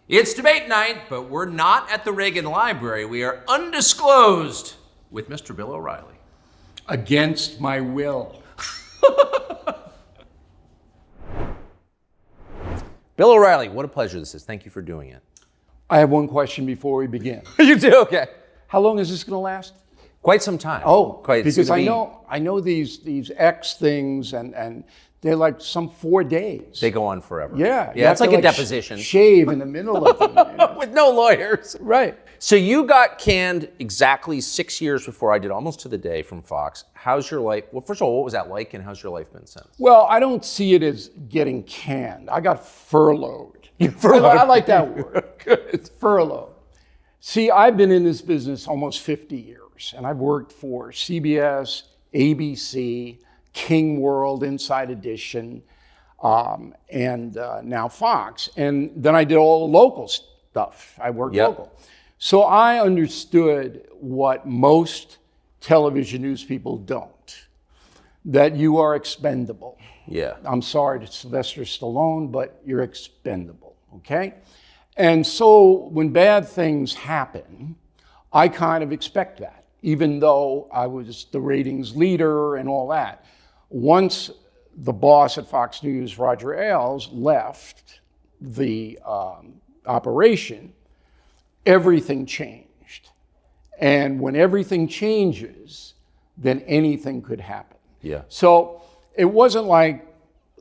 It's debate night, but we're not at the Reagan Library. We are undisclosed with Mr. Bill O'Reilly. Against my will. Bill O'Reilly, what a pleasure this is. Thank you for doing it. I have one question before we begin. You do? Okay. How long is this going to last? Quite some time. Oh, quite. Because I know these X things and they're like some 4 days. They go on forever. Yeah. Yeah, it's like a deposition. Shave in the middle of them. You know? With no lawyers. Right. So you got canned exactly 6 years before I did, almost to the day, from Fox. How's your life? Well, first of all, what was that like, and how's your life been since? Well, I don't see it as getting canned. I got furloughed. I like that word. Good. Furloughed. See, I've been in this business almost 50 years, and I've worked for CBS, ABC, King World, Inside Edition, and now Fox. And then I did all the local stuff. I worked local. So I understood what most television news people don't, that you are expendable. Yeah. I'm sorry to Sylvester Stallone, but you're expendable, okay? And so when bad things happen, I kind of expect that, even though I was the ratings leader and all that. Once the boss at Fox News, Roger Ailes, left the operation, everything changed. And when everything changes, then anything could happen. Yeah. So it wasn't like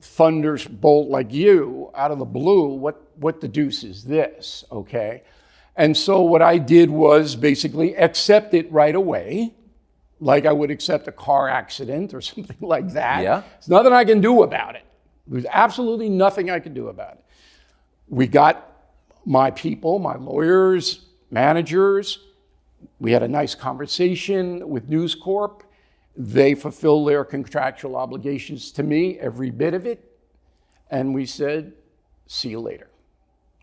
thunderbolt like you out of the blue, what the deuce is this, okay? And so what I did was basically accept it right away, like I would accept a car accident or something like that. Yeah. There's nothing I can do about it. There's absolutely nothing I can do about it. We got my people, my lawyers, managers. We had a nice conversation with News Corp. They fulfill their contractual obligations to me, every bit of it. And we said, see you later.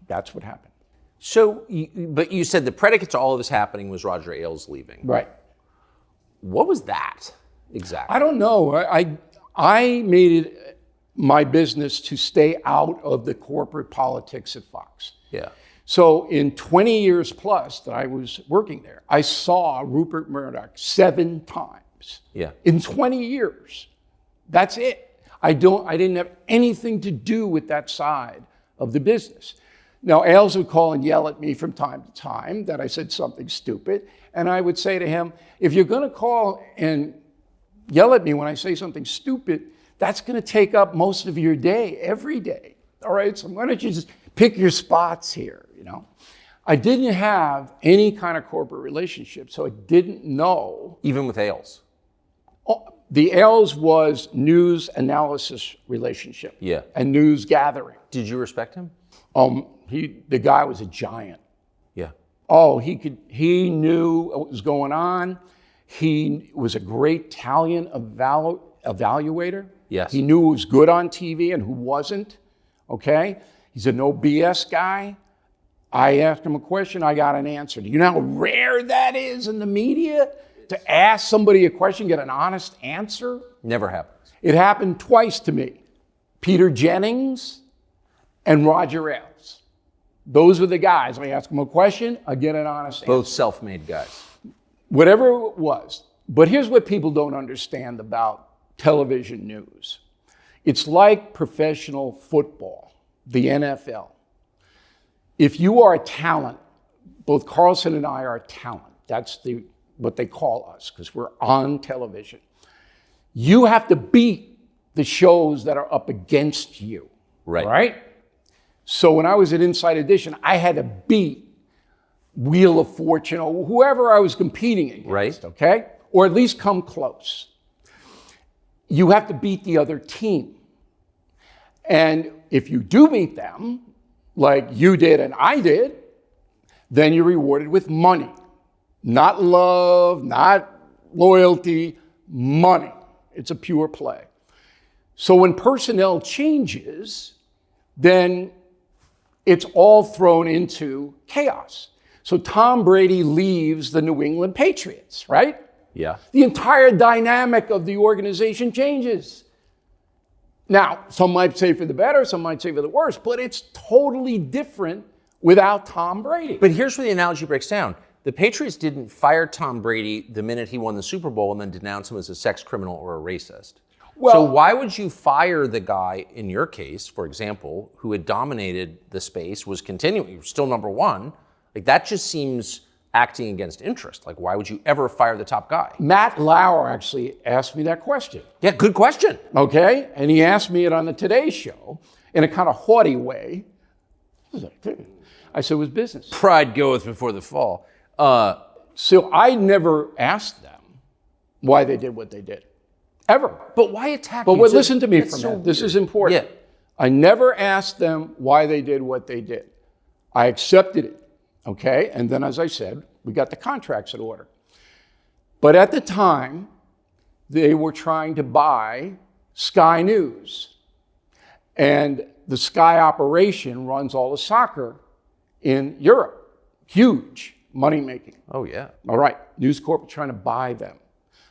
That's what happened. So, but you said the predicate to all of this happening was Roger Ailes leaving. Right. What was that exactly? I don't know. I made it my business to stay out of the corporate politics at Fox. Yeah. So in 20 years plus that I was working there, I saw Rupert Murdoch 7 times. Yeah. In 20 years. That's it. I didn't have anything to do with that side of the business. Now, Ailes would call and yell at me from time to time that I said something stupid. And I would say to him, if you're going to call and yell at me when I say something stupid, that's going to take up most of your day, every day. All right, so why don't you just pick your spots here, you know? I didn't have any kind of corporate relationship, so I didn't know. Even with Ailes? Oh, the Ailes was news analysis relationship. Yeah. And news gathering. Did you respect him? The guy was a giant. Yeah. Oh, he knew what was going on. He was a great talent evaluator. Yes. He knew who was good on TV and who wasn't, okay? He's a no BS guy. I asked him a question, I got an answer. Do you know how rare that is in the media? To ask somebody a question, get an honest answer? Never happens. It happened twice to me. Peter Jennings and Roger Ailes. Those were the guys. I ask them a question, I get an honest answer. Both self-made guys. Whatever it was. But here's what people don't understand about television news. It's like professional football, the NFL. If you are a talent, both Carlson and I are talent. That's what they call us, because we're on television. You have to beat the shows that are up against you. Right. Right? So when I was at Inside Edition, I had to beat Wheel of Fortune or whoever I was competing against, right. Okay? Or at least come close. You have to beat the other team. And if you do beat them, like you did and I did, then you're rewarded with money. Not love, not loyalty, money. It's a pure play. So when personnel changes, then it's all thrown into chaos. So Tom Brady leaves the New England Patriots, right? Yeah. The entire dynamic of the organization changes. Now, some might say for the better, some might say for the worse, but it's totally different without Tom Brady. But here's where the analogy breaks down. The Patriots didn't fire Tom Brady the minute he won the Super Bowl and then denounce him as a sex criminal or a racist. So why would you fire the guy, in your case, for example, who had dominated the space, was continuing, still number one? Like, that just seems acting against interest. Like, why would you ever fire the top guy? Matt Lauer actually asked me that question. Yeah, good question. Okay? And he asked me it on the Today Show in a kind of haughty way. I said, it was business. Pride goeth before the fall. So I never asked them why they did what they did. Ever. But why attack But you? listen to me for a minute. This is important. Yeah. I never asked them why they did what they did. I accepted it. Okay? And then, as I said, we got the contracts in order. But at the time, they were trying to buy Sky News. And the Sky operation runs all the soccer in Europe. Huge money making. Oh, yeah. All right. News Corp was trying to buy them.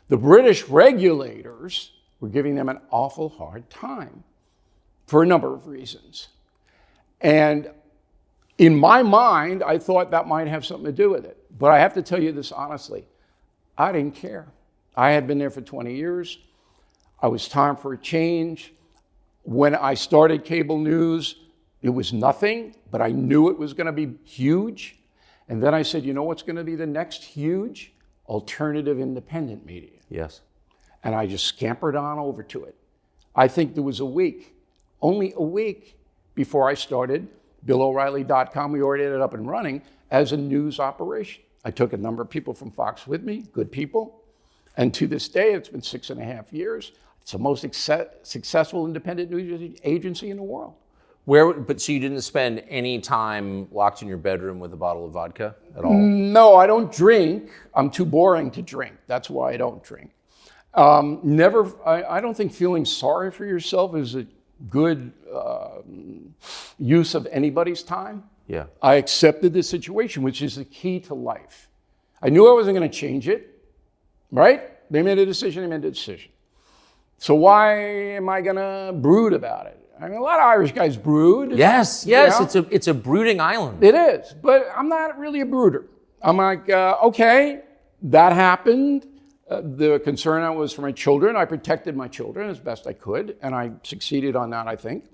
The British regulators were giving them an awful hard time for a number of reasons. And in my mind, I thought that might have something to do with it. But I have to tell you this honestly, I didn't care. I had been there for 20 years. It was time for a change. When I started cable news, it was nothing, but I knew it was going to be huge. And then I said, you know what's going to be the next huge? Alternative independent media. Yes. And I just scampered on over to it. I think there was a week, only a week before I started BillO'Reilly.com. We already had it up and running as a news operation. I took a number of people from Fox with me, good people. And to this day, it's been 6.5 years. It's the most successful independent news agency in the world. So you didn't spend any time locked in your bedroom with a bottle of vodka at all? No, I don't drink. I'm too boring to drink. That's why I don't drink. I don't think feeling sorry for yourself is a good use of anybody's time. Yeah. I accepted the situation, which is the key to life. I knew I wasn't going to change it, right? They made a decision. So why am I going to brood about it? I mean, a lot of Irish guys brood. Yes, You know? it's a brooding island. It is, but I'm not really a brooder. I'm like, okay, that happened. The concern was for my children. I protected my children as best I could, and I succeeded on that, I think.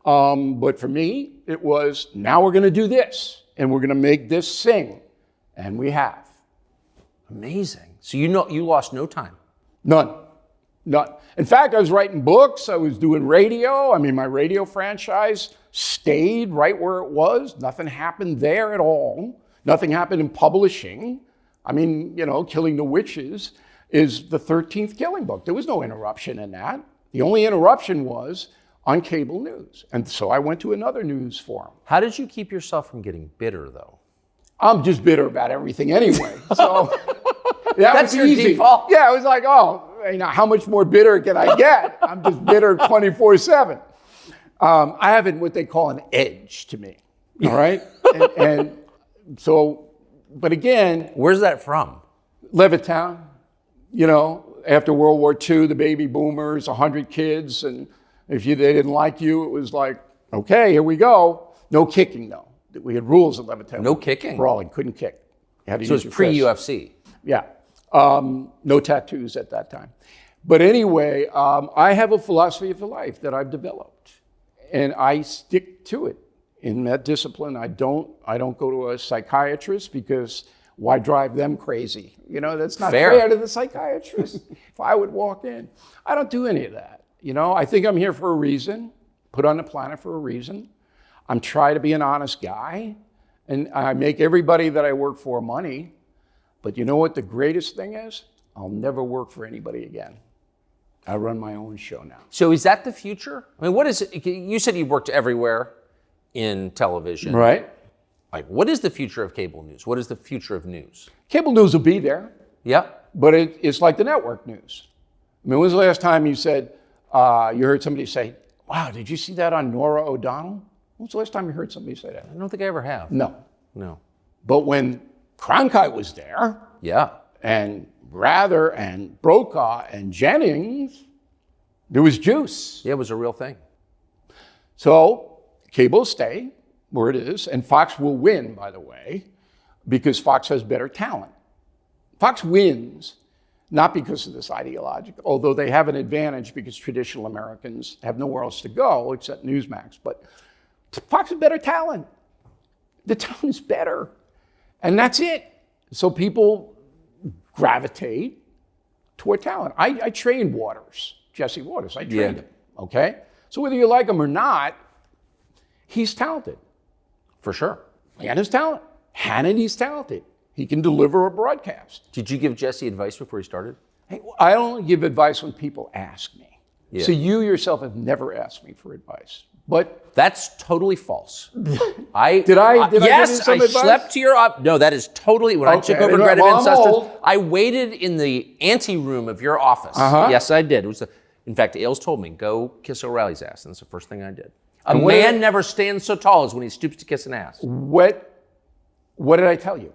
But for me, it was, now we're going to do this, and we're going to make this sing, and we have. Amazing. So you lost no time. None. In fact, I was writing books. I was doing radio. I mean, my radio franchise stayed right where it was. Nothing happened there at all. Nothing happened in publishing. I mean, Killing the Witches is the 13th Killing book. There was no interruption in that. The only interruption was on cable news. And so I went to another news forum. How did you keep yourself from getting bitter, though? I'm just bitter about everything anyway. So that's your easy. default? Yeah, I was like, how much more bitter can I get? I'm just bitter 24/7. I have what they call an edge to me, all right? and so, but again. Where's that from? Levittown, after World War II, the baby boomers, 100 kids, and if they didn't like you, it was like, okay, here we go. No kicking, though. We had rules at Levittown. No kicking? Brawling, couldn't kick. You had to So use it's your fists. pre-UFC. Yeah. No tattoos at that time. But anyway, I have a philosophy of life that I've developed, and I stick to it in that discipline. I don't go to a psychiatrist because why drive them crazy? That's not fair to the psychiatrist. If I would walk in, I don't do any of that. I think I'm here for a reason, put on the planet for a reason. I'm trying to be an honest guy, and I make everybody that I work for money. But you know what the greatest thing is? I'll never work for anybody again. I run my own show now. So is that the future? I mean, what is it? You said you worked everywhere in television. Right. Like, what is the future of cable news? What is the future of news? Cable news will be there. Yeah. But it's like the network news. I mean, when was the last time you said, you heard somebody say, wow, did you see that on Norah O'Donnell? When was the last time you heard somebody say that? I don't think I ever have. No. But when Cronkite was there, yeah, and Rather and Brokaw and Jennings, there was juice. Yeah, it was a real thing. So cable stay, where it is, and Fox will win, by the way, because Fox has better talent. Fox wins not because of this ideological, although they have an advantage because traditional Americans have nowhere else to go except Newsmax, but Fox has better talent. The talent is better, and that's it. So people gravitate toward talent. I trained Waters, Jesse Waters. I trained him, okay? So whether you like him or not, he's talented. For sure. And his talent. Hannity's talented. He can deliver a broadcast. Did you give Jesse advice before he started? Hey, I only give advice when people ask me. Yeah. So you yourself have never asked me for advice. But that's totally false. did I give you some advice? Slept to your no, that is totally when I took over Greta Van Susteren, I waited in the ante room of your office. Yes, I did. It was in fact, Ailes told me, go kiss O'Reilly's ass, and that's the first thing I did. A man never stands so tall as when he stoops to kiss an ass. What did I tell you?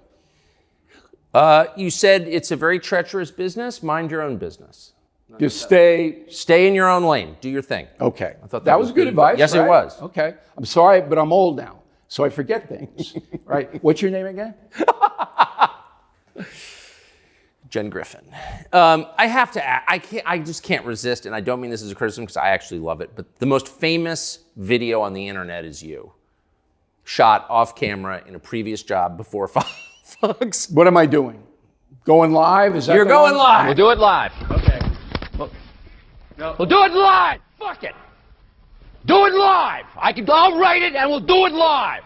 You said it's a very treacherous business. Mind your own business. Just stay in your own lane. Do your thing. Okay. I thought that was good advice. Yes, right? It was. Okay. I'm sorry, but I'm old now, so I forget things. Right? What's your name again? Jen Griffin. I have to add, I just can't resist, and I don't mean this as a criticism because I actually love it, but the most famous video on the internet is you. Shot off camera in a previous job before Fox. What am I doing? Going live? Is that You're going live. We'll do it live. Okay. We'll do it live. Fuck it. Do it live. I'll write it and we'll do it live.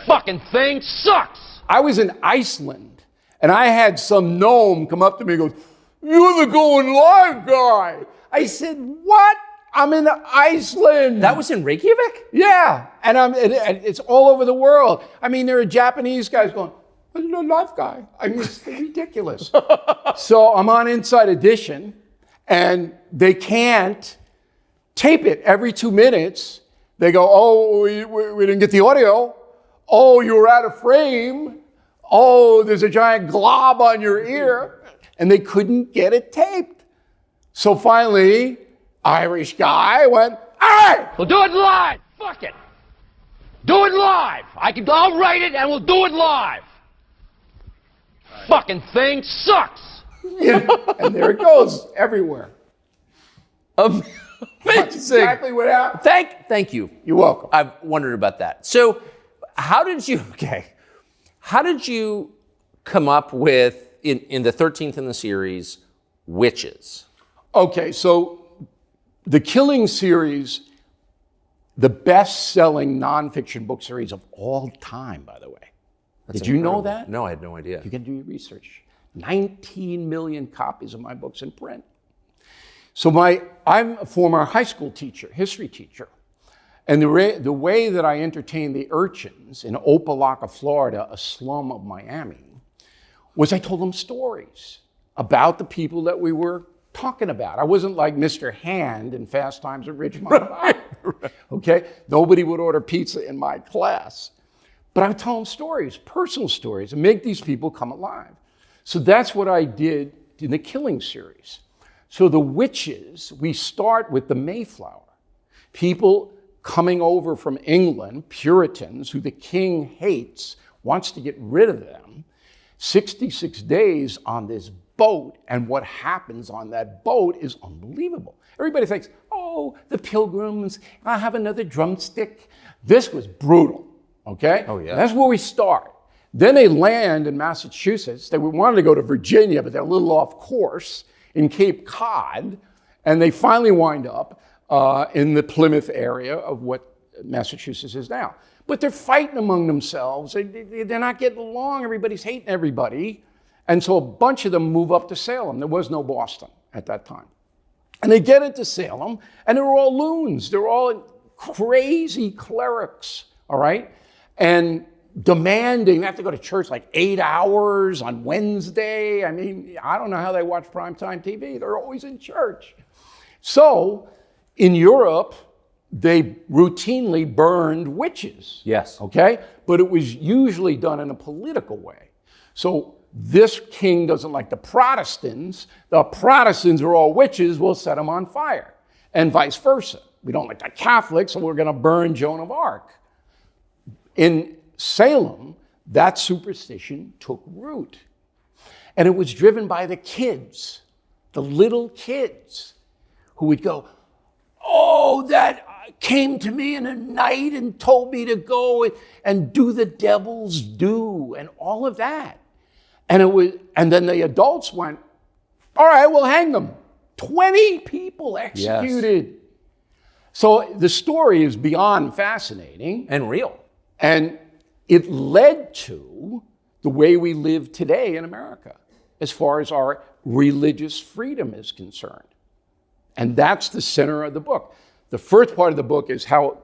Fucking thing sucks. I was in Iceland and I had some gnome come up to me and goes, "You're the going live guy." I said, "What? I'm in Iceland." That was in Reykjavik? Yeah, and it's all over the world. I mean, there are Japanese guys going, "I'm a live guy." I mean, it's ridiculous. So I'm on Inside Edition, and they can't tape it every 2 minutes. They go, "Oh, we didn't get the audio. Oh, you were out of frame. Oh, there's a giant glob on your ear." And they couldn't get it taped. So finally, Irish guy went, "All right, we'll do it live. Fuck it. Do it live. I'll write it and we'll do it live. Fucking thing sucks." And there it goes everywhere. Amazing. That's exactly what happened. Thank you. You're welcome. I've wondered about that. So how did you come up with, in the 13th in the series, witches? Okay, so the Killing series, the best-selling nonfiction book series of all time, by the way. Did you know that? No, I had no idea. You can do your research. 19 million copies of my books in print. So I'm a former high school teacher, history teacher. And the way that I entertained the urchins in Opelika, Florida, a slum of Miami, was I told them stories about the people that we were talking about. I wasn't like Mr. Hand in Fast Times at Ridgemont High. Right. Okay? Nobody would order pizza in my class. But I would tell them stories, personal stories, and make these people come alive. So that's what I did in the Killing series. So the witches, we start with the Mayflower. People coming over from England, Puritans, who the king hates, wants to get rid of them. 66 days on this boat, and what happens on that boat is unbelievable. Everybody thinks, oh, the Pilgrims, I have another drumstick. This was brutal, okay? Oh, yeah. That's where we start. Then they land in Massachusetts. They wanted to go to Virginia, but they're a little off course in Cape Cod, and they finally wind up in the Plymouth area of what Massachusetts is now. But they're fighting among themselves. They're not getting along. Everybody's hating everybody. And so a bunch of them move up to Salem. There was no Boston at that time. And they get into Salem, and they're all loons. They're all crazy clerics, all right? And demanding, they have to go to church like 8 hours on Wednesday. I mean, I don't know how they watch primetime TV. They're always in church. So in Europe, they routinely burned witches. Yes. Okay? But it was usually done in a political way. So this king doesn't like the Protestants. The Protestants are all witches. We'll set them on fire. And vice versa. We don't like the Catholics, so we're going to burn Joan of Arc. in Salem, that superstition took root. And it was driven by the kids, the little kids, who would go, oh, that came to me in a night and told me to go and do the devil's due and all of that. And then the adults went, all right, we'll hang them. 20 people executed. Yes. So the story is beyond fascinating. And real. And it led to the way we live today in America, as far as our religious freedom is concerned. And that's the center of the book. The first part of the book is how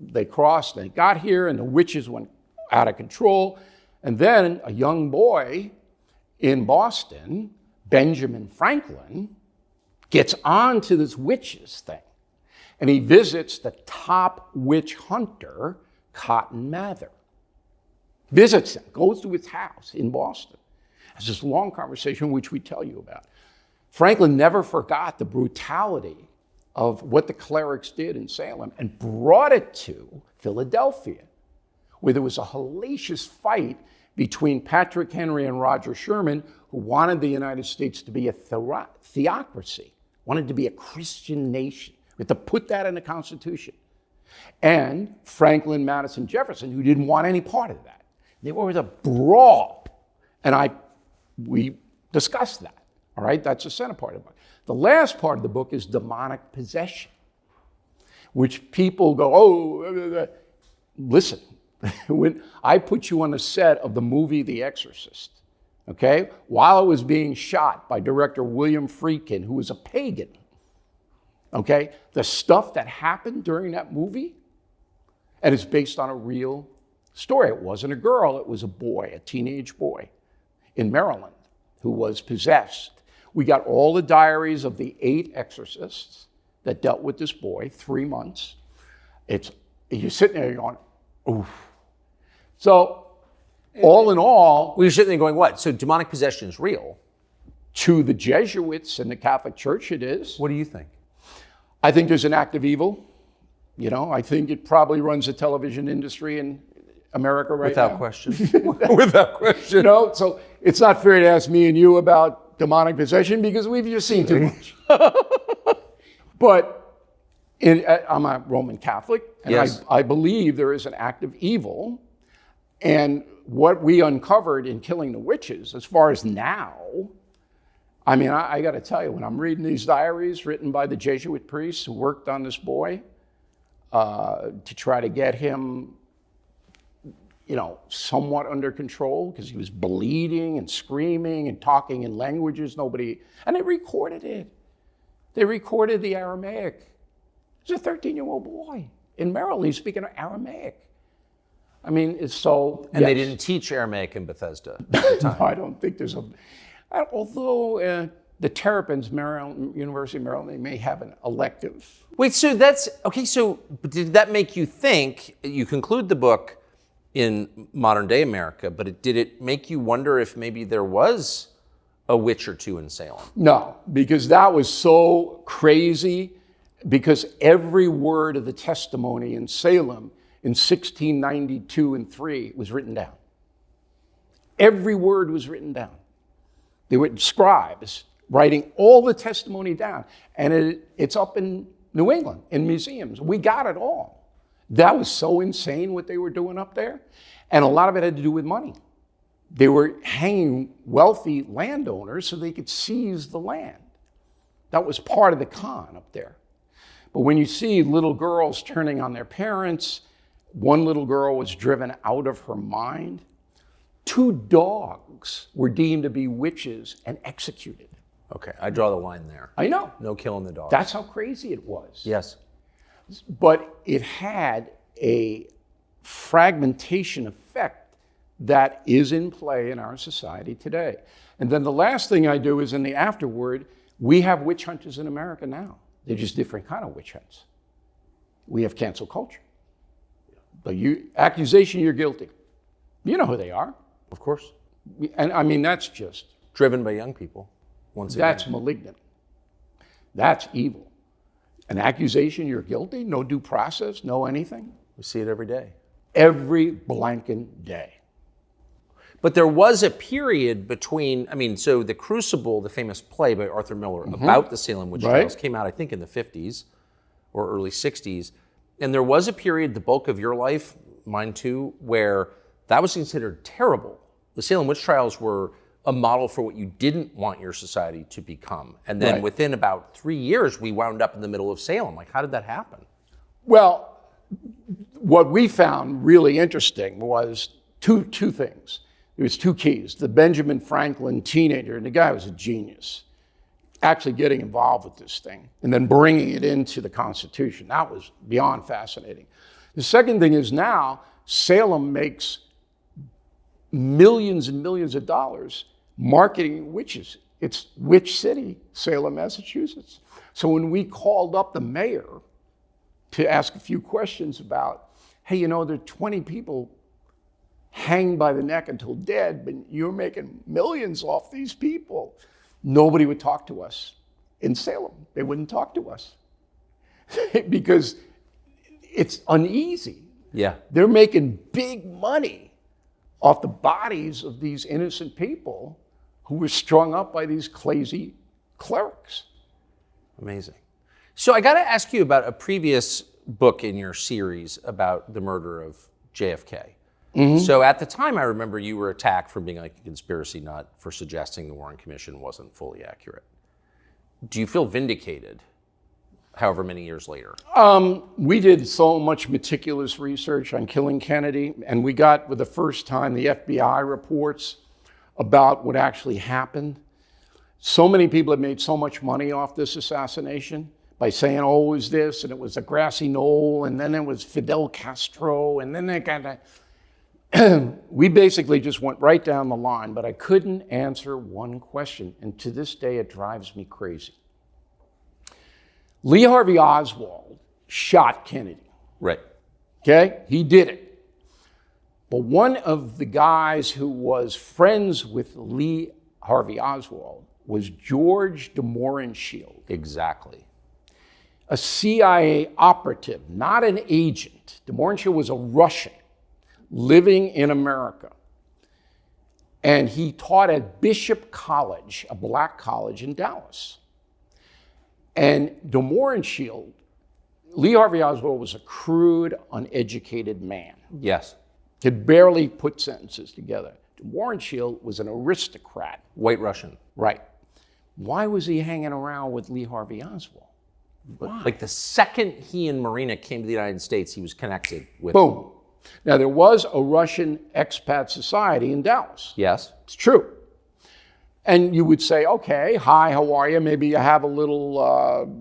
they crossed and got here, and the witches went out of control. And then a young boy in Boston, Benjamin Franklin, gets on to this witches thing. And he visits the top witch hunter, Cotton Mather. Visits him, goes to his house in Boston. Has this long conversation, which we tell you about. Franklin never forgot the brutality of what the clerics did in Salem and brought it to Philadelphia, where there was a hellacious fight between Patrick Henry and Roger Sherman, who wanted the United States to be a theocracy, wanted to be a Christian nation. We had to put that in the Constitution. And Franklin, Madison, Jefferson, who didn't want any part of that. There was a brawl. And we discussed that. All right, that's the center part of the book. The last part of the book is demonic possession, which people go, oh, listen, when I put you on the set of the movie The Exorcist, okay, while it was being shot by director William Friedkin, who was a pagan, okay, the stuff that happened during that movie, and it's based on a real story. It wasn't a girl, it was a boy, a teenage boy in Maryland who was possessed. We got all the diaries of the 8 exorcists that dealt with this boy, 3 months. You're sitting there going, oof. So, all in all... Well, you're sitting there going, what? So demonic possession is real? To the Jesuits and the Catholic Church, it is. What do you think? I think there's an act of evil. You know, I think it probably runs the television industry in America right now. Without question. Without question. You know, so it's not fair to ask me and you about demonic possession because we've just seen too much. But I'm a Roman Catholic, and yes. I believe there is an act of evil. And what we uncovered in killing the witches, as far as now, I mean, I got to tell you, when I'm reading these diaries written by the Jesuit priests who worked on this boy to try to get him, you know, somewhat under control because he was bleeding and screaming and talking in languages and they recorded it. They recorded the Aramaic. He's a 13-year-old boy in Maryland. He's speaking Aramaic. I mean, it's so... And yes. They didn't teach Aramaic in Bethesda at the time. No, I don't think there's although the Terrapins, University of Maryland, they may have an elective. Wait, so that's... Okay, so did that make you think... You conclude the book in modern-day America, but did it make you wonder if maybe there was a witch or two in Salem? No, because that was so crazy, because every word of the testimony in Salem in 1692 and 3 was written down. Every word was written down. They were scribes writing all the testimony down. And it's up in New England, in museums. We got it all. That was so insane what they were doing up there. And a lot of it had to do with money. They were hanging wealthy landowners so they could seize the land. That was part of the con up there. But when you see little girls turning on their parents, one little girl was driven out of her mind. 2 dogs were deemed to be witches and executed. Okay, I draw the line there. I know. No killing the dogs. That's how crazy it was. Yes. But it had a fragmentation effect that is in play in our society today. And then the last thing I do is in the afterword, we have witch hunters in America now. They're just different kind of witch hunts. We have cancel culture. The accusation, you're guilty. You know who they are. Of course. And I mean, that's just... Driven by young people, once again. That's malignant. That's evil. An accusation, you're guilty, no due process, no anything. We see it every day. every blanking day. But there was a period between, so The Crucible, the famous play by Arthur Miller about the Salem witch trials, came out, I think, in the 50s or early 60s. And there was a period, the bulk of your life, mine too, where that was considered terrible. The Salem witch trials were a model for what you didn't want your society to become. And then within about 3 years, we wound up in the middle of Salem. Like, how did that happen? Well, what we found really interesting was two things. There was two keys. The Benjamin Franklin teenager, and the guy was a genius, actually getting involved with this thing and then bringing it into the Constitution. That was beyond fascinating. The second thing is now Salem makes millions and millions of dollars marketing witches. It's Witch City, Salem, Massachusetts. So when we called up the mayor to ask a few questions about, hey, there are 20 people hanged by the neck until dead, but you're making millions off these people. Nobody would talk to us in Salem. They wouldn't talk to us because it's uneasy. Yeah. They're making big money off the bodies of these innocent people who were strung up by these crazy clerics. Amazing. So I got to ask you about a previous book in your series about the murder of JFK. So at the time, I remember you were attacked for being like a conspiracy nut for suggesting the Warren Commission wasn't fully accurate. Do you feel vindicated, however many years later? We did so much meticulous research on killing Kennedy, and we got, for the first time, the FBI reports about what actually happened. So many people have made so much money off this assassination by saying, oh, it was this, and it was a grassy knoll, and then it was Fidel Castro, and then they got a... We basically just went right down the line, but I couldn't answer one question, and to this day it drives me crazy. Lee Harvey Oswald shot Kennedy. Right. Okay? He did it. But one of the guys who was friends with Lee Harvey Oswald was George de Mohrenschildt. Exactly. A CIA operative, not an agent. De Mohrenschildt was a Russian living in America. And he taught at Bishop College, a black college in Dallas. And de Mohrenschildt, Lee Harvey Oswald was a crude, uneducated man. Yes. Could barely put sentences together. De Mohrenschildt was an aristocrat. White Russian. Right. Why was he hanging around with Lee Harvey Oswald? Why? Like the second he and Marina came to the United States, he was connected with... Boom. Now, there was a Russian expat society in Dallas. Yes. It's true. And you would say, okay, hi, how are you? Maybe you have a little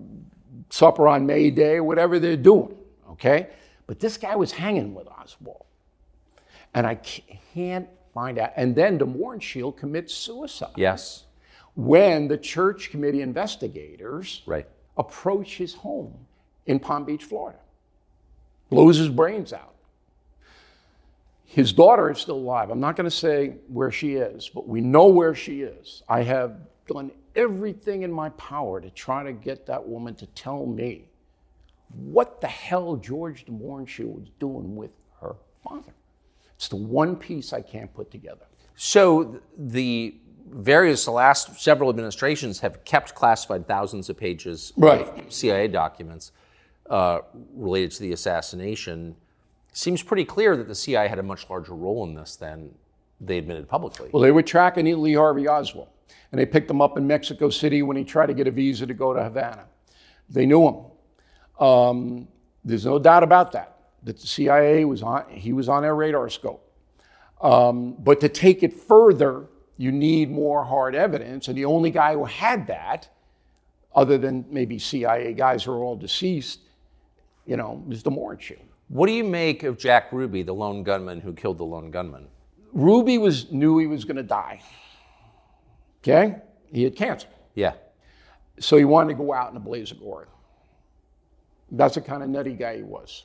supper on May Day, whatever they're doing, okay? But this guy was hanging with Oswald. And I can't find out. And then de Mohrenschildt commits suicide. Yes. When the church committee investigators approach his home in Palm Beach, Florida. Blows his brains out. His daughter is still alive. I'm not going to say where she is, but we know where she is. I have done everything in my power to try to get that woman to tell me what the hell George de Mohrenschildt was doing with her father. It's the one piece I can't put together. So the last several administrations have kept classified thousands of pages of CIA documents related to the assassination. Seems pretty clear that the CIA had a much larger role in this than they admitted publicly. Well, they were tracking Lee Harvey Oswald, and they picked him up in Mexico City when he tried to get a visa to go to Havana. They knew him. There's no doubt about that the CIA was on their radar scope. But to take it further, you need more hard evidence, and the only guy who had that, other than maybe CIA guys who are all deceased, is de Mohrenschildt. What do you make of Jack Ruby, the lone gunman who killed the lone gunman? Ruby knew he was going to die. Okay? He had cancer. Yeah. So he wanted to go out in a blaze of glory. That's the kind of nutty guy he was.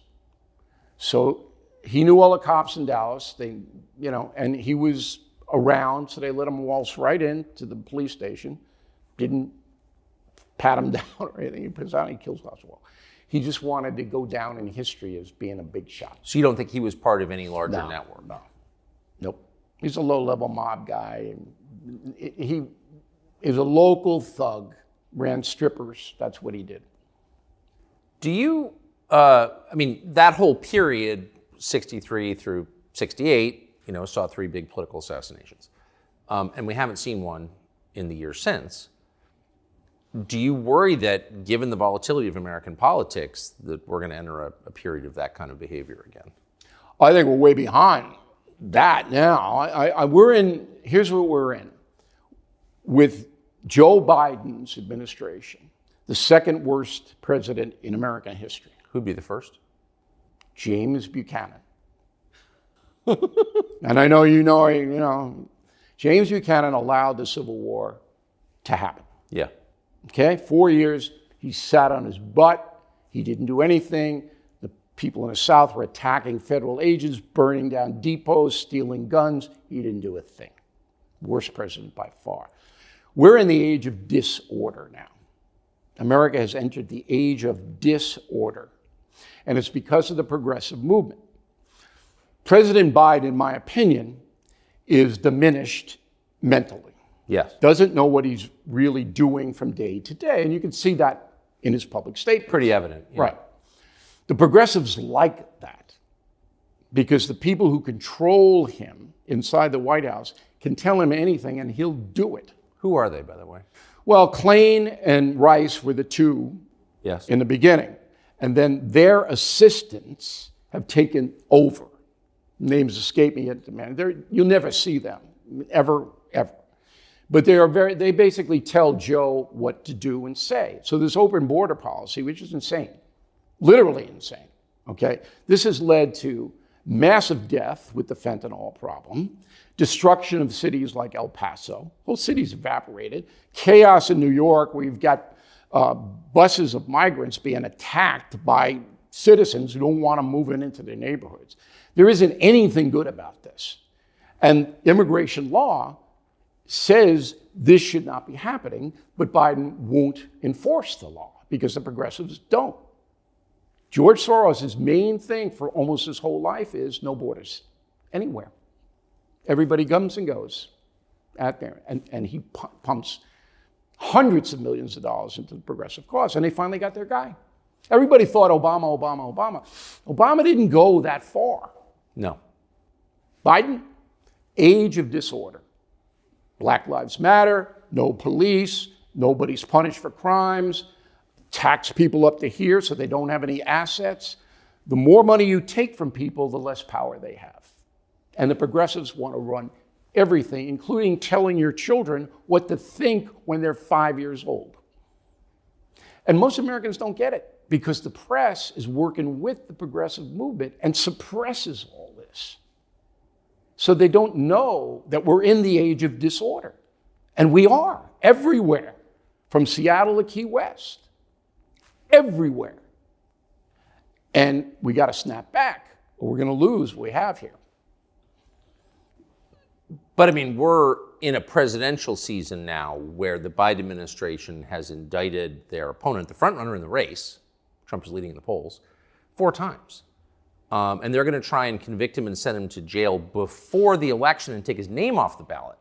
So he knew all the cops in Dallas. And he was around, so they let him waltz right into the police station. Didn't pat him down or anything. He puts out, he kills Oswald. He just wanted to go down in history as being a big shot. So you don't think he was part of any larger network? No. Nope. He's a low-level mob guy. He is a local thug, ran strippers. That's what he did. Do you, I mean, that whole period, 63 through 68, saw 3 big political assassinations. And we haven't seen one in the years since. Do you worry that, given the volatility of American politics, that we're going to enter a period of that kind of behavior again? I think we're way behind that now. Here's what we're in. With Joe Biden's administration, the second worst president in American history. Who'd be the first? James Buchanan. And I know James Buchanan allowed the Civil War to happen. Yeah. Okay, 4 years, he sat on his butt. He didn't do anything. The people in the South were attacking federal agents, burning down depots, stealing guns. He didn't do a thing. Worst president by far. We're in the age of disorder now. America has entered the age of disorder. And it's because of the progressive movement. President Biden, in my opinion, is diminished mentally. Yes. Doesn't know what he's really doing from day to day. And you can see that in his public statement. Pretty evident. Yeah. Right. The progressives like that because the people who control him inside the White House can tell him anything and he'll do it. Who are they, by the way? Well, Klain and Rice were the two in the beginning. And then their assistants have taken over. Names escape me at the moment. You'll never see them, ever. But they basically tell Joe what to do and say. So this open border policy, which is insane, literally insane, okay? This has led to massive death with the fentanyl problem, destruction of cities like El Paso, whole cities evaporated, chaos in New York, where you've got buses of migrants being attacked by citizens who don't want to move into their neighborhoods. There isn't anything good about this. And immigration law says this should not be happening, but Biden won't enforce the law because the progressives don't. George Soros' main thing for almost his whole life is no borders anywhere. Everybody comes and goes out there, and he pumps hundreds of millions of dollars into the progressive cause, and they finally got their guy. Everybody thought Obama. Obama didn't go that far. No. Biden, age of disorder. Black Lives Matter, no police, nobody's punished for crimes, tax people up to here so they don't have any assets. The more money you take from people, the less power they have. And the progressives want to run everything, including telling your children what to think when they're 5 years old. And most Americans don't get it because the press is working with the progressive movement and suppresses all this. So they don't know that we're in the age of disorder. And we are, everywhere, from Seattle to Key West, everywhere. And we got to snap back, or we're going to lose what we have here. But I mean, we're in a presidential season now where the Biden administration has indicted their opponent, the frontrunner in the race, Trump is leading in the polls, 4 times. And they're going to try and convict him and send him to jail before the election and take his name off the ballot.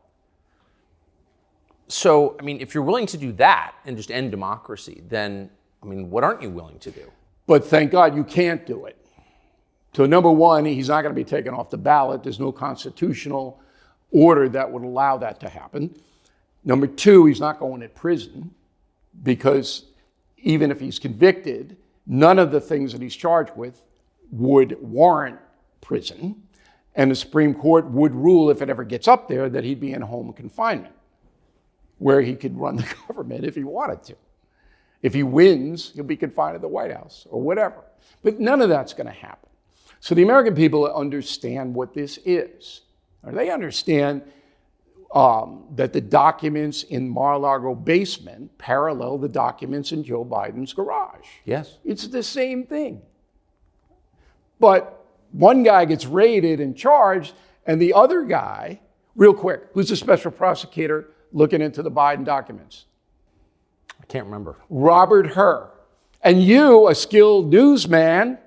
So, I mean, if you're willing to do that and just end democracy, then, I mean, what aren't you willing to do? But thank God you can't do it. So number one, he's not going to be taken off the ballot. There's no constitutional order that would allow that to happen. Number two, he's not going to prison because even if he's convicted, none of the things that he's charged with would warrant prison. And the Supreme Court would rule, if it ever gets up there, that he'd be in home confinement, where he could run the government if he wanted to. If he wins, he'll be confined at the White House or whatever. But none of that's going to happen. So the American people understand what this is. Or they understand that the documents in Mar-a-Lago basement parallel the documents in Joe Biden's garage. Yes. It's the same thing. But one guy gets raided and charged, and the other guy, real quick, who's the special prosecutor looking into the Biden documents? I can't remember. Robert Hur. And you, a skilled newsman,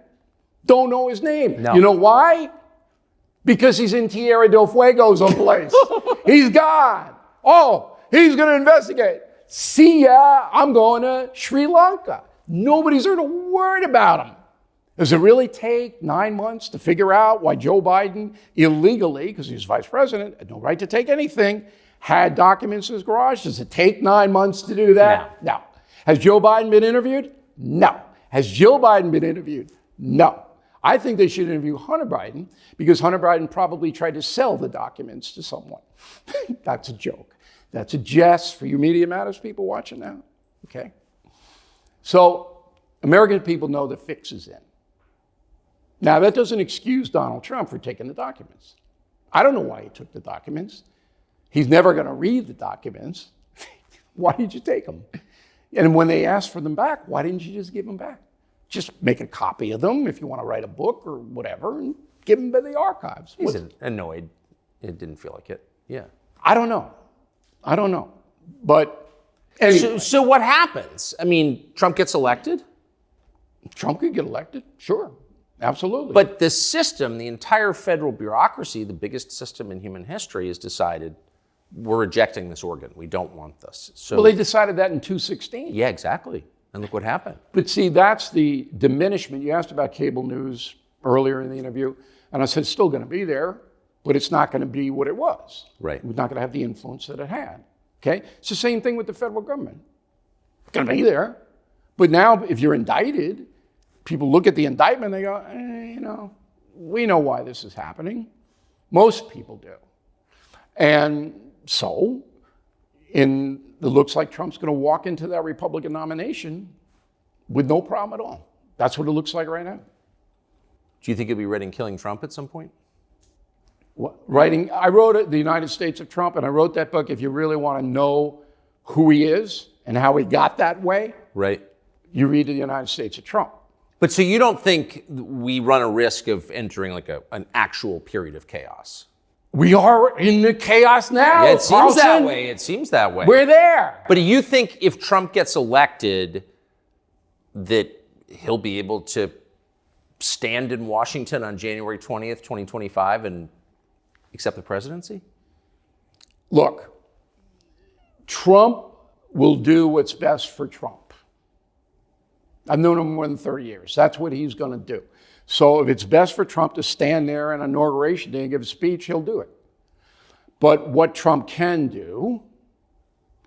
don't know his name. No. You know why? Because he's in Tierra del Fuego someplace. He's gone. Oh, he's going to investigate. See ya, I'm going to Sri Lanka. Nobody's heard a word about him. Does it really take 9 months to figure out why Joe Biden illegally, because he's vice president, had no right to take anything, had documents in his garage? Does it take 9 months to do that? No. Has Joe Biden been interviewed? No. Has Jill Biden been interviewed? No. I think they should interview Hunter Biden because Hunter Biden probably tried to sell the documents to someone. That's a joke. That's a jest for you Media Matters people watching now. Okay? So American people know the fix is in. Now, that doesn't excuse Donald Trump for taking the documents. I don't know why he took the documents. He's never going to read the documents. Why did you take them? And when they asked for them back, why didn't you just give them back? Just make a copy of them if you want to write a book or whatever and give them to the archives. He's annoyed. It didn't feel like it. Yeah. I don't know. But anyway. So what happens? I mean, Trump gets elected? Trump could get elected, sure. Absolutely. But the system, the entire federal bureaucracy, the biggest system in human history, has decided we're rejecting this organ. We don't want this. So, well, they decided that in 2016. Yeah, exactly. And look what happened. But see, that's the diminishment. You asked about cable news earlier in the interview, and I said it's still going to be there, but it's not going to be what it was. Right. It's not going to have the influence that it had. Okay? It's the same thing with the federal government. It's going to be there. But now, if you're indicted, people look at the indictment and they go, we know why this is happening. Most people do. And so, it looks like Trump's going to walk into that Republican nomination with no problem at all. That's what it looks like right now. Do you think he'll be writing Killing Trump at some point? I wrote it, The United States of Trump, and I wrote that book if you really want to know who he is and how he got that way. Right. You read The United States of Trump. But so you don't think we run a risk of entering like an actual period of chaos? We are in the chaos now. Yeah, it seems Carlson. that way. It seems that way. We're there. But do you think if Trump gets elected that he'll be able to stand in Washington on January 20th, 2025 and accept the presidency? Look, Trump will do what's best for Trump. I've known him more than 30 years. That's what he's going to do. So if it's best for Trump to stand there on Inauguration Day and give a speech, he'll do it. But what Trump can do,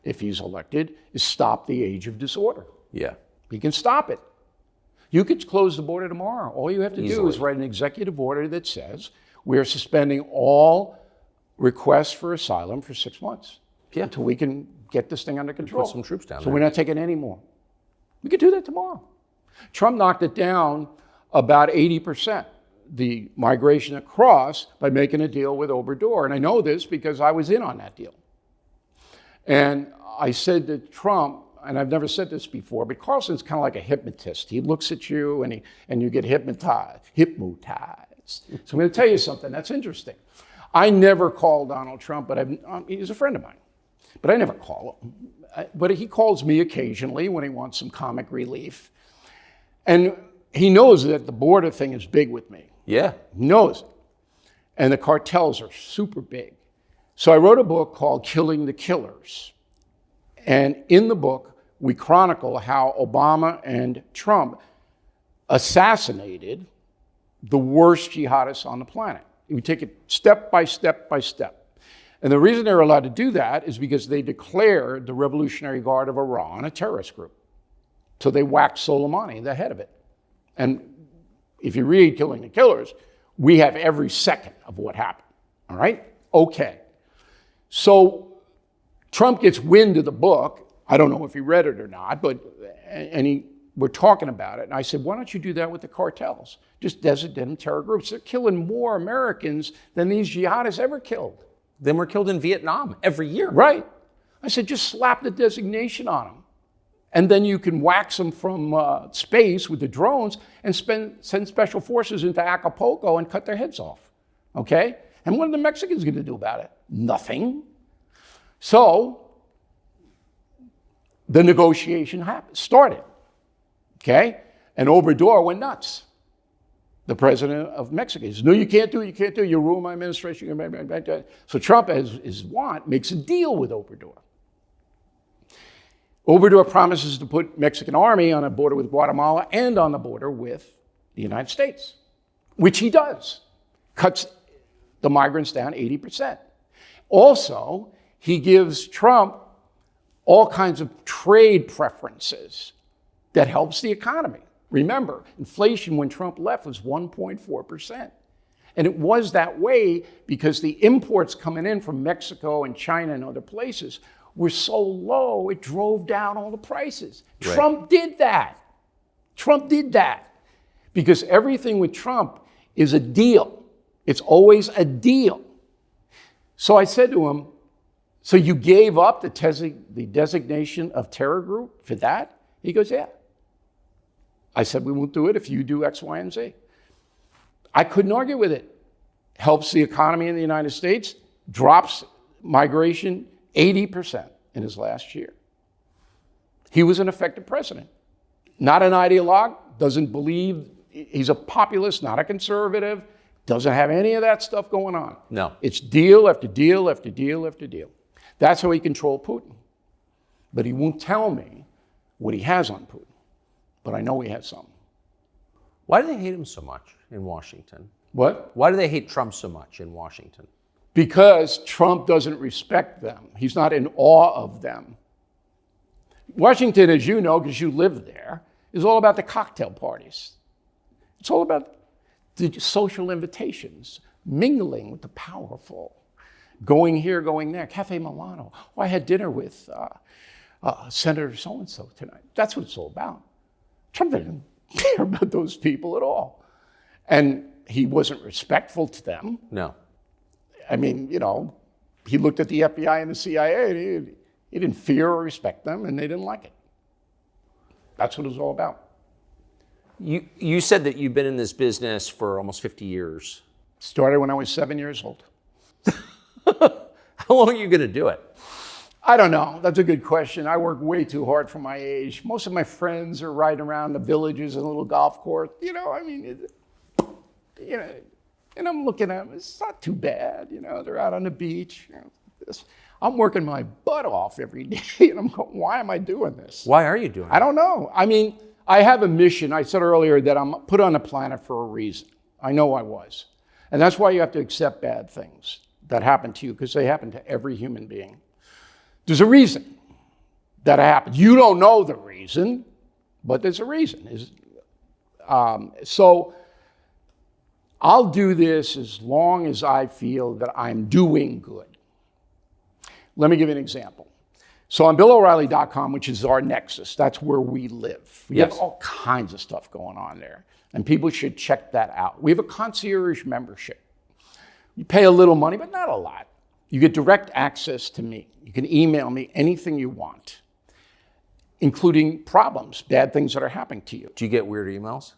if he's elected, is stop the age of disorder. Yeah. He can stop it. You could close the border tomorrow. All you have to do is write an executive order that says we are suspending all requests for asylum for 6 months until we can get this thing under control. Put some troops down so there. We're not taking any more. We could do that tomorrow. Trump knocked it down about 80%, the migration across, by making a deal with Obrador. And I know this because I was in on that deal. And I said to Trump, and I've never said this before, but Carlson's kind of like a hypnotist. He looks at you and you get hypnotized. So I'm going to tell you something that's interesting. I never call Donald Trump, but he's a friend of mine. But I never call him. But he calls me occasionally when he wants some comic relief. And he knows that the border thing is big with me. Yeah. He knows it. And the cartels are super big. So I wrote a book called Killing the Killers. And in the book, we chronicle how Obama and Trump assassinated the worst jihadists on the planet. We take it step by step by step. And the reason they're allowed to do that is because they declared the Revolutionary Guard of Iran a terrorist group. So they whacked Soleimani, the head of it. And if you read Killing the Killers, we have every second of what happened. All right? Okay. So Trump gets wind of the book. I don't know if he read it or not, but we're talking about it. And I said, why don't you do that with the cartels? Just designate them terror groups. They're killing more Americans than these jihadists ever killed. Then we're killed in Vietnam every year. Right. I said, just slap the designation on them. And then you can wax them from space with the drones and send special forces into Acapulco and cut their heads off. Okay? And what are the Mexicans going to do about it? Nothing. So the negotiation started. okay? And Obrador went nuts. The president of Mexico. He says, no, you can't do it, you can't do it, you ruin my administration. So Trump, as his want, makes a deal with Obrador. Obrador promises to put Mexican army on a border with Guatemala and on the border with the United States, which he does. Cuts the migrants down 80%. Also, he gives Trump all kinds of trade preferences that helps the economy. Remember, inflation when Trump left was 1.4%. And it was that way because the imports coming in from Mexico and China and other places were so low, it drove down all the prices. Right. Trump did that. Trump did that. Because everything with Trump is a deal. It's always a deal. So I said to him, so you gave up the designation of terror group for that? He goes, yeah. I said, we won't do it if you do X, Y, and Z. I couldn't argue with it. Helps the economy in the United States, drops migration 80% in his last year. He was an effective president. Not an ideologue, doesn't believe, he's a populist, not a conservative, doesn't have any of that stuff going on. No. It's deal after deal after deal after deal. That's how he controlled Putin. But he won't tell me what he has on Putin. But I know he has some. Why do they hate him so much in Washington? What? Why do they hate Trump so much in Washington? Because Trump doesn't respect them. He's not in awe of them. Washington, as you know, because you live there, is all about the cocktail parties. It's all about the social invitations, mingling with the powerful, going here, going there. Cafe Milano. Oh, I had dinner with Senator so-and-so tonight. That's what it's all about. Trump didn't care about those people at all. And he wasn't respectful to them. No. I mean, you know, he looked at the FBI and the CIA, and he didn't fear or respect them, and they didn't like it. That's what it was all about. You said that you've been in this business for almost 50 years. Started when I was 7 years old. How long are you going to do it? I don't know. That's a good question. I work way too hard for my age. Most of my friends are riding around the villages and little golf course. You know, I mean, you know, and I'm looking at them. It's not too bad. You know, they're out on the beach. You know, I'm working my butt off every day, and I'm going, why am I doing this? Why are you doing it? I don't know. I mean, I have a mission. I said earlier that I'm put on the planet for a reason. I know I was. And that's why you have to accept bad things that happen to you, because they happen to every human being. There's a reason that it happens. You don't know the reason, but there's a reason. So I'll do this as long as I feel that I'm doing good. Let me give you an example. So on BillO'Reilly.com, which is our nexus, that's where we live. We have all kinds of stuff going on there, and people should check that out. We have a concierge membership. You pay a little money, but not a lot. You get direct access to me. You can email me anything you want, including problems, bad things that are happening to you. Do you get weird emails?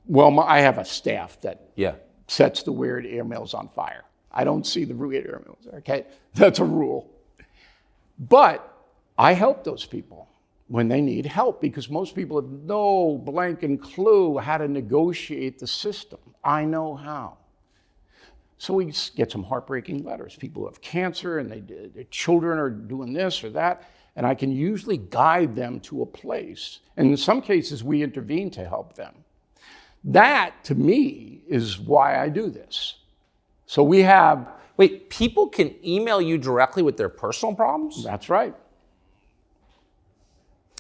Well, I have a staff that Yeah. sets the weird emails on fire. I don't see the weird emails, okay? That's a rule. But I help those people when they need help, because most people have no blanking clue how to negotiate the system. I know how. So we get some heartbreaking letters. People who have cancer and their children are doing this or that, and I can usually guide them to a place. And in some cases, we intervene to help them. That, to me, is why I do this. So we have... Wait, people can email you directly with their personal problems? That's right.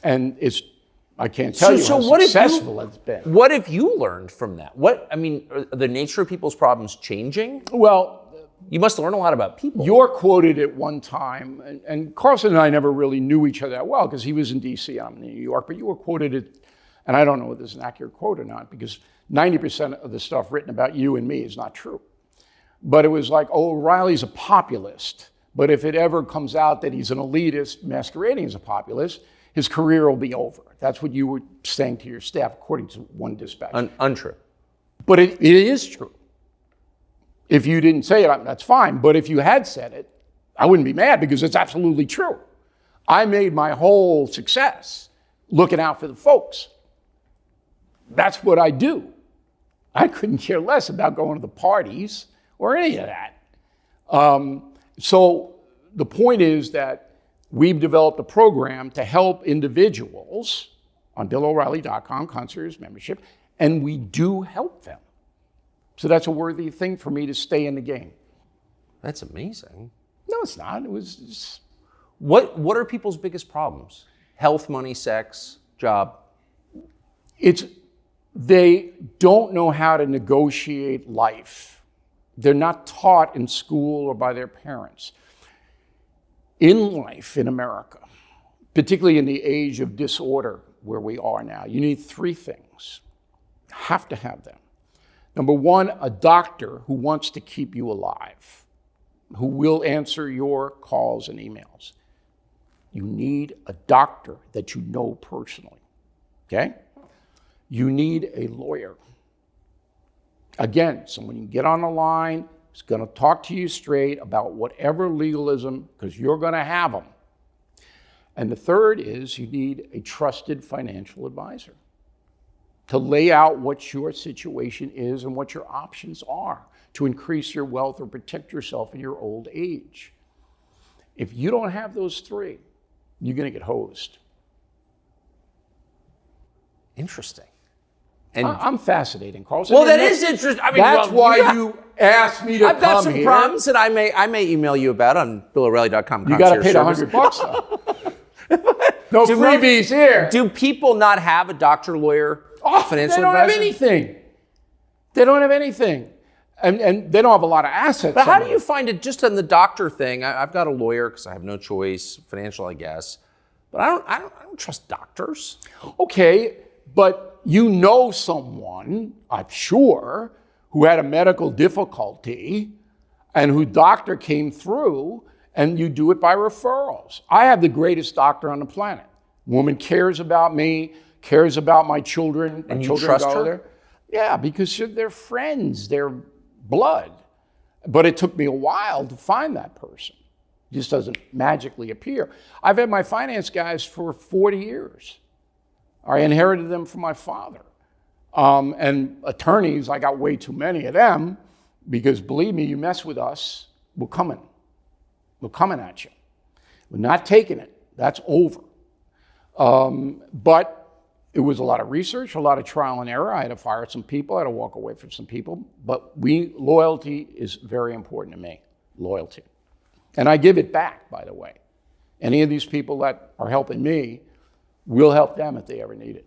And it's... I can't tell you how what successful it's been. What have you learned from that? What, I mean, are the nature of people's problems changing? Well, you must learn a lot about people. You're quoted at one time, and Carlson and I never really knew each other that well because he was in D.C., I'm in New York, but you were quoted at, and I don't know whether this is an accurate quote or not, because 90% of the stuff written about you and me is not true. But it was like, oh, O'Reilly's a populist, but if it ever comes out that he's an elitist masquerading as a populist, his career will be over. That's what you were saying to your staff, according to one dispatch. Untrue. But it is true. If you didn't say it, that's fine. But if you had said it, I wouldn't be mad, because it's absolutely true. I made my whole success looking out for the folks. That's what I do. I couldn't care less about going to the parties or any of that. So the point is that we've developed a program to help individuals on BillO'Reilly.com, concierge membership, and we do help them. So that's a worthy thing for me to stay in the game. That's amazing. No, it's not. It was just... What are people's biggest problems? Health, money, sex, job? They don't know how to negotiate life. They're not taught in school or by their parents. In life in America, particularly in the age of disorder where we are now, you need three things. Have to have them. Number one, a doctor who wants to keep you alive, who will answer your calls and emails. You need a doctor that you know personally, okay? You need a lawyer. Again, someone you can get on the line who's going to talk to you straight about whatever legalism, because you're going to have them. And the third is you need a trusted financial advisor to lay out what your situation is and what your options are to increase your wealth or protect yourself in your old age. If you don't have those three, you're going to get hosed. Interesting. And I'm fascinating, Carlson. well, that is interesting. I mean, that's why you asked me to I've got come some here. problems that I may email you about on BillO'Reilly.com. You got to pay the $100 though. No freebies here. Do people not have a doctor, lawyer, financial they don't advisor? have anything. They don't have anything. And they don't have a lot of assets. But how do you find it just on the doctor thing? I've got a lawyer because I have no choice, financial, I guess. But I don't trust doctors. Okay, but you know someone, I'm sure, who had a medical difficulty and whose doctor came through, and you do it by referrals. I have the greatest doctor on the planet. Woman cares about me, cares about my children. And my you children trust go her? there. Yeah, because they're friends, they're blood. But it took me a while to find that person. It just doesn't magically appear. I've had my finance guys for 40 years. I inherited them from my father. And attorneys, I got way too many of them because believe me, you mess with us, we're coming. We're coming at you. We're not taking it. That's over. But it was a lot of research, a lot of trial and error. I had to fire some people. I had to walk away from some people. But loyalty is very important to me, loyalty. And I give it back, by the way. Any of these people that are helping me, we'll help them if they ever need it.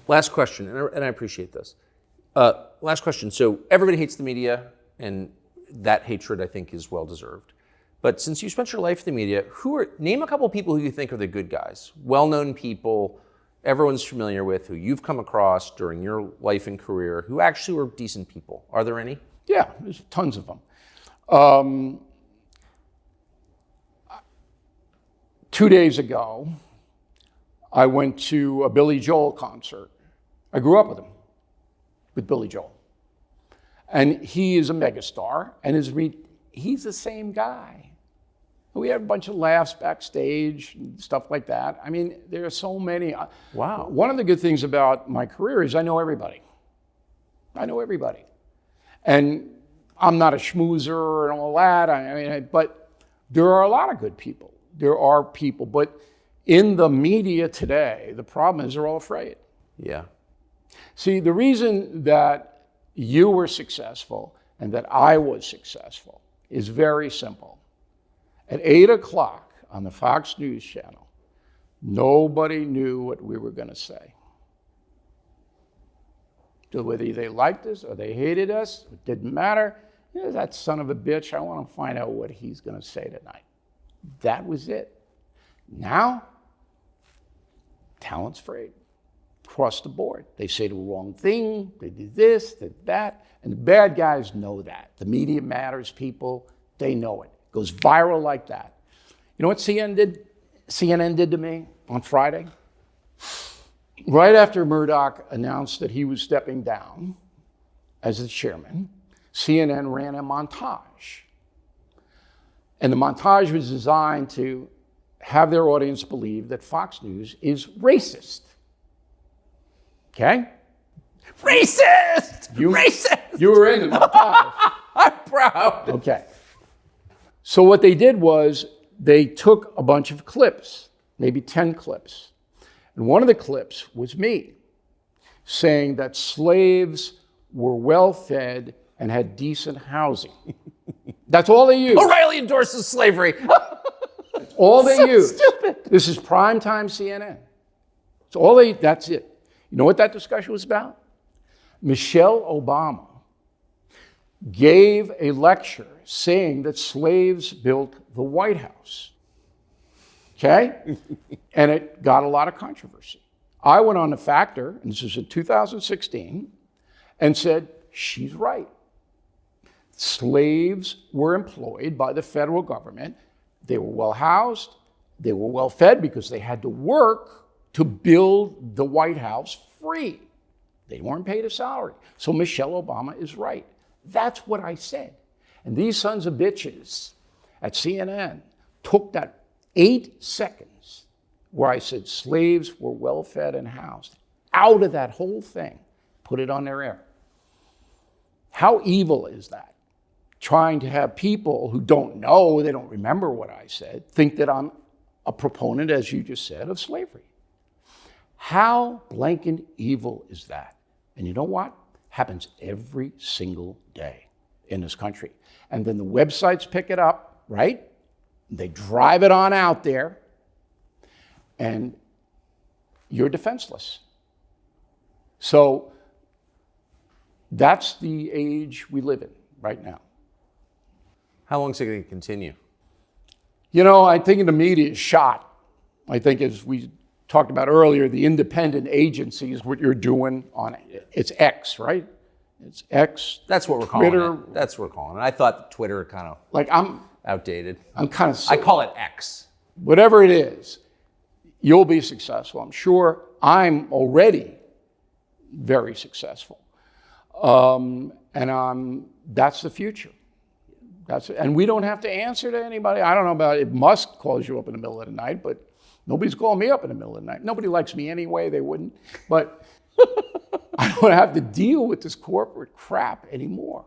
Last question, and I appreciate this. Last question. So everybody hates the media, and that hatred, I think, is well-deserved. But since you spent your life in the media, name a couple of people who you think are the good guys, well-known people, everyone's familiar with, who you've come across during your life and career, who actually were decent people. Are there any? Yeah, there's tons of them. 2 days ago, I went to a Billy Joel concert. I grew up with Billy Joel. And he is a megastar, and he's the same guy. We had a bunch of laughs backstage and stuff like that. I mean, there are so many. Wow. One of the good things about my career is I know everybody. I know everybody. And I'm not a schmoozer and all that, but there are a lot of good people. There are people, but in the media today, the problem is they're all afraid. Yeah. See, the reason that you were successful and that I was successful is very simple. At 8 o'clock on the Fox News channel, nobody knew what we were going to say. So whether they liked us or they hated us, it didn't matter. That son of a bitch, I want to find out what he's going to say tonight. That was it. Now, talent's afraid. Across the board. They say the wrong thing, they did this, did that, and the bad guys know that. The media matters, people, they know it. It goes viral like that. You know what CNN did to me on Friday? Right after Murdoch announced that he was stepping down as the chairman, CNN ran a montage. And the montage was designed to have their audience believe that Fox News is racist. Okay? Racist! Racist! You were in the montage. I'm proud. Okay. So what they did was they took a bunch of clips, maybe 10 clips. And one of the clips was me saying that slaves were well-fed and had decent housing. That's all they used. O'Reilly endorses slavery. That's all they used. Stupid. This is primetime CNN. That's it. You know what that discussion was about? Michelle Obama gave a lecture saying that slaves built the White House. Okay? And it got a lot of controversy. I went on to Factor, and this was in 2016, and said, she's right. Slaves were employed by the federal government. They were well housed. They were well fed because they had to work to build the White House free. They weren't paid a salary. So Michelle Obama is right. That's what I said. And these sons of bitches at CNN took that 8 seconds where I said slaves were well fed and housed out of that whole thing, put it on their air. How evil is that? Trying to have people who don't know, they don't remember what I said, think that I'm a proponent, as you just said, of slavery. How blanket evil is that? And you know what? Happens every single day in this country. And then the websites pick it up, right? They drive it on out there, and you're defenseless. So that's the age we live in right now. How long is it going to continue? You know, I think the media is shot. I think, as we talked about earlier, the independent agencies, what you're doing on it. It's X, right? It's X. That's what we're calling it. That's what we're calling it. I thought Twitter kind of outdated. I'm kind of I call it X. Whatever it is, you'll be successful. I'm sure I'm already very successful. That's the future. And we don't have to answer to anybody. I don't know about if Musk calls you up in the middle of the night, but nobody's calling me up in the middle of the night. Nobody likes me anyway, they wouldn't. But I don't have to deal with this corporate crap anymore.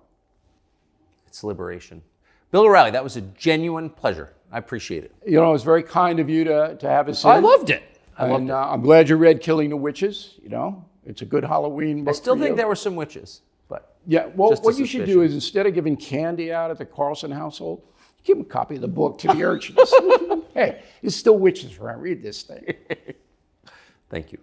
It's liberation. Bill O'Reilly, that was a genuine pleasure. I appreciate it. You know, it was very kind of you to have us in. I loved it. I'm glad you read Killing the Witches. You know, it's a good Halloween book. I still think there were some witches, but yeah. Well, what you suspicion. should do is, instead of giving candy out at the Carlson household, give them a copy of the book to the urchins. Hey, there's still witches around. Read this thing. Thank you.